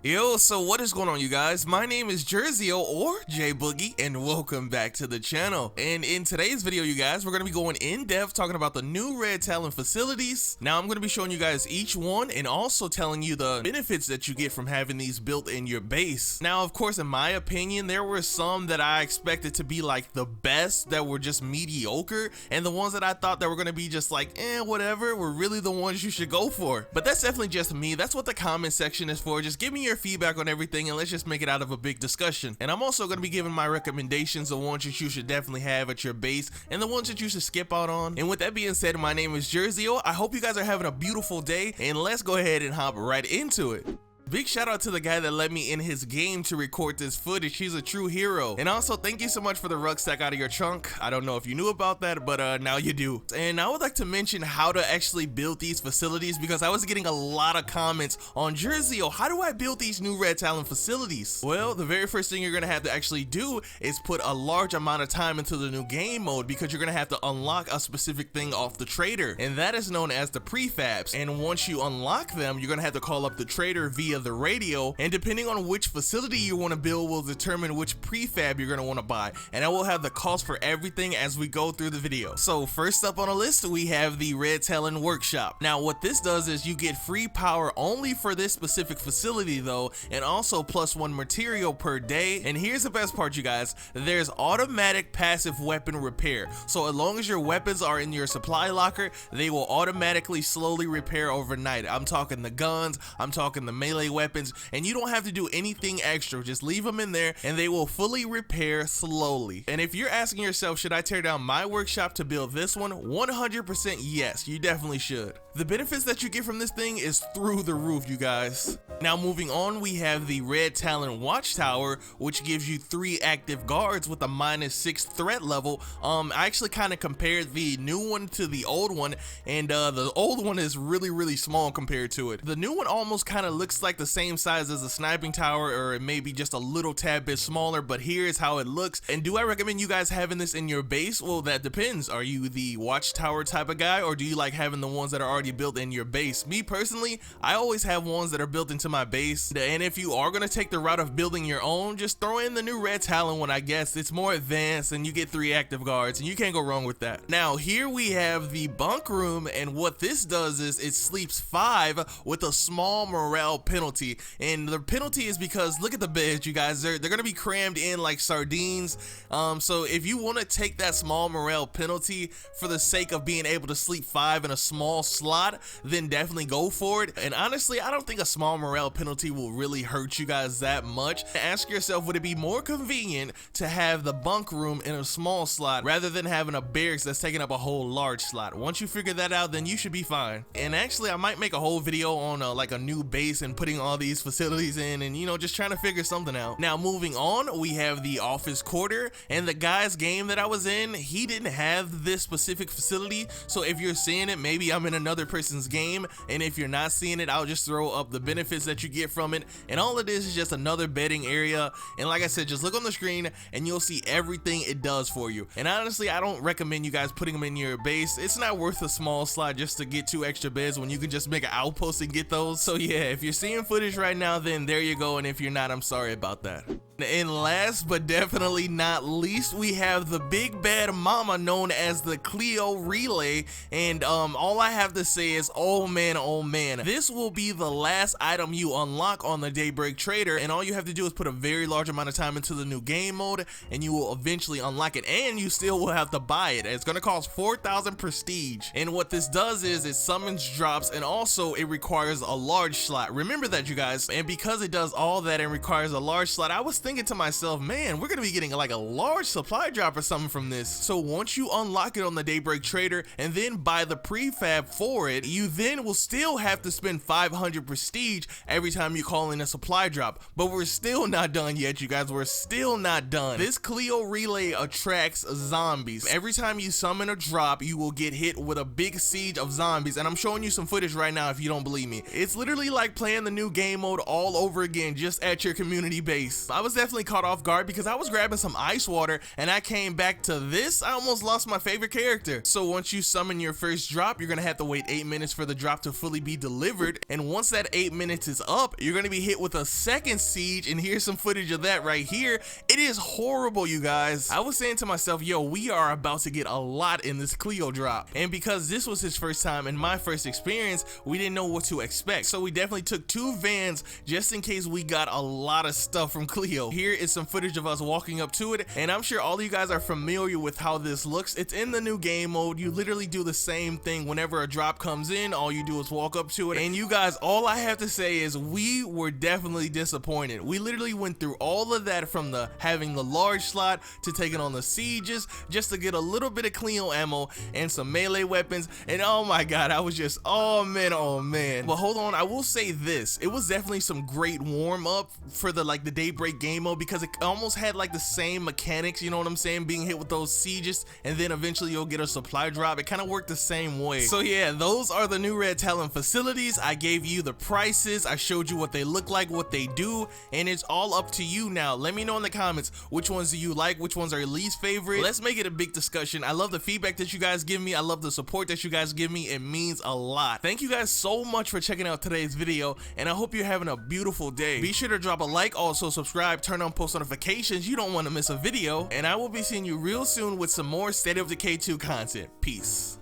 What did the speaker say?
Yo, so what is going on, you guys? My name is Jersey-O or J Boogie, and welcome back to the channel. And in today's video, you guys, we're going to be going in depth talking about the new Red Talon facilities. Now, I'm going to be showing you guys each one and also telling you the benefits that you get from having these built in your base. Now, of course, in my opinion, there were some that I expected to be like the best that were just mediocre, and the ones that I thought that were going to be just like, whatever, were really the ones you should go for. But that's definitely just me. That's what the comment section is for. Just give me your feedback on everything and let's just make it out of a big discussion. And I'm also going to be giving my recommendations of ones that you should definitely have at your base and the ones that you should skip out on. And with that being said, my name is Jersey-O. I hope you guys are having a beautiful day, and let's go ahead and hop right into it. Big shout out to the guy that let me in his game to record this footage. He's a true hero. And also thank you so much for the rucksack out of your trunk. I don't know if you knew about that, but now you do. And I would like to mention how to actually build these facilities, because I was getting a lot of comments on Jersey-O, how do I build these new Red Talon facilities? Well, the very first thing you're gonna have to actually do is put a large amount of time into the new game mode, because you're gonna have to unlock a specific thing off the trader, and that is known as the prefabs. And once you unlock them, you're gonna have to call up the trader via the radio, and depending on which facility you want to build will determine which prefab you're going to want to buy, and I will have the cost for everything as we go through the video. So first up on the list, we have the Red Talon Workshop. Now what this does is you get free power only for this specific facility though, and also +1 material per day. And here's the best part, you guys, there's automatic passive weapon repair. So as long as your weapons are in your supply locker, they will automatically slowly repair overnight. I'm talking the guns, I'm talking the melee weapons, and you don't have to do anything extra. Just leave them in there and they will fully repair slowly. And if you're asking yourself, should I tear down my workshop to build this one? 100% yes, you definitely should. The benefits that you get from this thing is through the roof, you guys. Now moving on, we have the Red Talon Watchtower, which gives you 3 active guards with a -6 threat level. I actually kind of compared the new one to the old one, and the old one is really small compared to it. The new one almost kind of looks like the same size as a sniping tower, or it may be just a little tad bit smaller, but here's how it looks. And do I recommend you guys having this in your base? Well, that depends. Are you the Watchtower type of guy, or do you like having the ones that are already built in your base? Me personally, I always have ones that are built into my base. And if you are going to take the route of building your own, just throw in the new Red Talon one. I guess it's more advanced and you get 3 active guards, and you can't go wrong with that. Now here we have the Bunkroom, and what this does is it sleeps 5 with a small morale penalty. And the penalty is because look at the beds, you guys, they're gonna be crammed in like sardines. So if you want to take that small morale penalty for the sake of being able to sleep 5 in a small slot, then definitely go for it. And honestly, I don't think a small morale penalty will really hurt you guys that much. Ask yourself, would it be more convenient to have the bunk room in a small slot rather than having a barracks that's taking up a whole large slot? Once you figure that out, then you should be fine. And actually, I might make a whole video on like a new base and putting all these facilities in, and you know, just trying to figure something out. Now moving on, we have the office quarter, and the guy's game that I was in, he didn't have this specific facility. So if you're seeing it, maybe I'm in another person's game, and if you're not seeing it, I'll just throw up the benefits that you get from it. And all it is just another bedding area, and like I said, just look on the screen and you'll see everything it does for you. And honestly, I don't recommend you guys putting them in your base. It's not worth a small slot just to get 2 extra beds when you can just make an outpost and get those. So yeah, if you're seeing footage right now, then there you go, and if you're not, I'm sorry about that. And last but definitely not least, we have the big bad mama known as the Cleo relay. And all I have to say is, oh man, this will be the last item you unlock on the Daybreak trader, and all you have to do is put a very large amount of time into the new game mode and you will eventually unlock it, and you still will have to buy it. It's gonna cost 4,000 prestige. And what this does is it summons drops, and also it requires a large slot. Remember that, you guys. And because it does all that and requires a large slot, I was thinking to myself, man, we're gonna be getting like a large supply drop or something from this. So once you unlock it on the Daybreak trader and then buy the prefab for it, you then will still have to spend 500 prestige every time you call in a supply drop. But we're still not done yet, you guys. We're still not done. This Cleo relay attracts zombies. Every time you summon a drop, you will get hit with a big siege of zombies, and I'm showing you some footage right now if you don't believe me. It's literally like playing the new game mode all over again, just at your community base. I was definitely caught off guard because I was grabbing some ice water and I came back to this. I almost lost my favorite character. So once you summon your first drop, you're gonna have to wait 8 minutes for the drop to fully be delivered. And once that 8 minutes is up, you're gonna be hit with a second siege, and here's some footage of that right here. It is horrible, you guys. I was saying to myself, yo, we are about to get a lot in this Cleo drop. And because this was his first time and my first experience, we didn't know what to expect. So we definitely took 2 vans just in case we got a lot of stuff from Cleo. Here is some footage of us walking up to it, and I'm sure all of you guys are familiar with how this looks. It's in the new game mode. You literally do the same thing whenever a drop comes in. All you do is walk up to it, and you guys, all I have to say is we were definitely disappointed. We literally went through all of that, from the having the large slot to taking on the sieges just to get a little bit of Cleo ammo and some melee weapons, and oh my god, I was just, oh man. But hold on, I will say this, it was definitely some great warm up for the Daybreak game mode, because it almost had like the same mechanics, you know what I'm saying, being hit with those sieges and then eventually you'll get a supply drop. It kind of worked the same way. So yeah, those are the new Red Talon facilities. I gave you the prices, I showed you what they look like, what they do, and it's all up to you now. Let me know in the comments which ones do you like, which ones are your least favorite. Let's make it a big discussion. I love the feedback that you guys give me. I love the support that you guys give me. It means a lot. Thank you guys so much for checking out today's video, and I hope you're having a beautiful day. Be sure to drop a like, also subscribe, turn on post notifications. You don't want to miss a video, and I will be seeing you real soon with some more State of Decay 2 content. Peace.